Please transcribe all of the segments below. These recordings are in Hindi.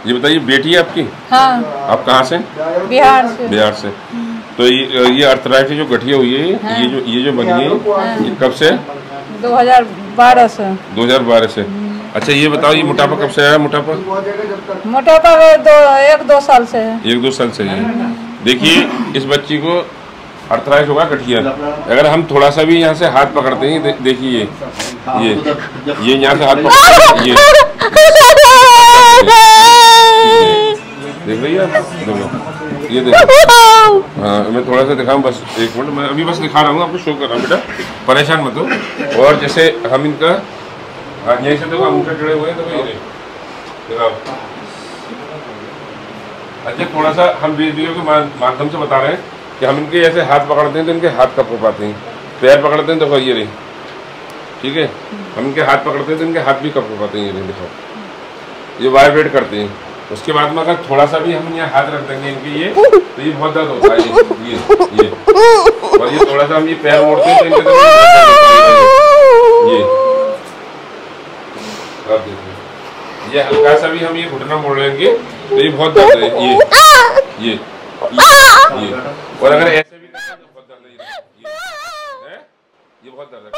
ये बताइए, बेटी है आपकी? हाँ। आप कहाँ से? बिहार से। बिहार से। तो ये अर्थराइटिस जो गठिया हुई है, हाँ। ये जो बनी है, हाँ। ये कब से? 2012 से। 2012 से। अच्छा ये बताओ, ये मोटापा कब से आया? मोटापा 1-2 साल से है। 1-2 साल से है। देखिए, इस बच्ची को अर्थराइटिस होगा गठिया। अगर हम थोड़ा सा भी यहाँ से हाथ पकड़ते हैं, देखिए ये यहाँ से हाथ पकड़ते हैं, देख रही है आप? ये देखो। हाँ, मैं थोड़ा सा दिखाऊँ, बस 1 मिनट, मैं अभी बस दिखा रहा हूँ आपको, शो कर रहा हूँ बेटा, परेशान मत हो। और जैसे हम इनका, हाँ यहीं से देखो, अंगूठे टेढ़े हुए हैं, तो ये दिखाओ। अच्छा, थोड़ा सा हम वीडियो के माध्यम से बता रहे हैं कि हम इनके ऐसे हाथ पकड़ते हैं तो इनके हाथ कब पाते हैं, पैर पकड़ते हैं तो ये रही, ठीक है। हम इनके हाथ पकड़ते हैं तो इनके हाथ भी कब पाते हैं, ये रही, देखो ये वाइब्रेट करते हैं। उसके बाद में अगर थोड़ा सा भी हम यहाँ हाथ रख देंगे इनके, ये तो ये बहुत दर्द होता है, ये और ये थोड़ा सा हम ये पैर मोड़ते हैं तो इनके ये हल्का सा भी हम ये घुटना मोड़ लेंगे तो ये बहुत दर्द है, ये और अगर ऐसे भी करें तो बहुत दर्द है, ये बहुत दर्द है।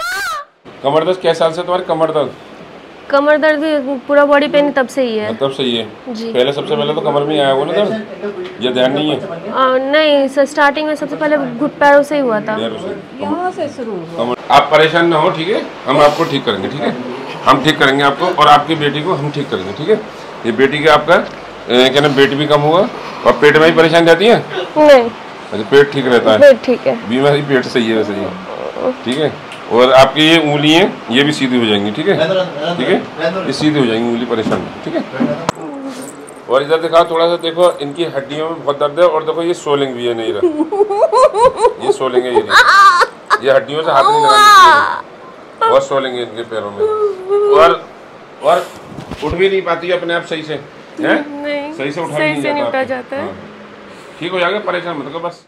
कमर दर्द कैसे साल से तुम्हारी कमर दर्द? कमर दर्द पूरा बॉडी पेन तब से ही है। तब से ही है जी। पहले सबसे पहले तो कमर में आया हुआ ना दर्द, ये ध्यान नहीं है? नहीं सर, स्टार्टिंग में सबसे पहले घुट पैरों से ही हुआ था। यहाँ से शुरू हुआ। आप परेशान ना हो, ठीक है, हम आपको ठीक करेंगे, ठीक है, हम ठीक करेंगे आपको, और आपकी बेटी को हम ठीक करेंगे, ठीक है। ये बेटी का आपका क्या नाम, वेट भी कम हुआ, और पेट में ही परेशानी रहती है? नहीं। अच्छा, पेट ठीक रहता है? पेट ठीक है। बीमारी पेट सही है वैसे ही, ठीक है। और आपकी ये उंगली है, ये भी सीधी हो जाएंगी, ठीक है, ठीक है, ये सीधी हो जाएंगी उंगली, परेशान, ठीक है। और इधर दिखाओ, थोड़ा सा देखो, इनकी हड्डियों में बहुत दर्द है, और देखो ये सोलिंग भी है, नहीं रहा, ये सोलिंग है, ये हड्डियों से हाथ नहीं लगानी, बहुत सोलिंग है इनके पैरों में, और उठ भी नहीं पाती अपने आप सही से, है? नहीं, सही से उठा नहीं जाता है। ठीक हो जाएगा, परेशान मत करो बस।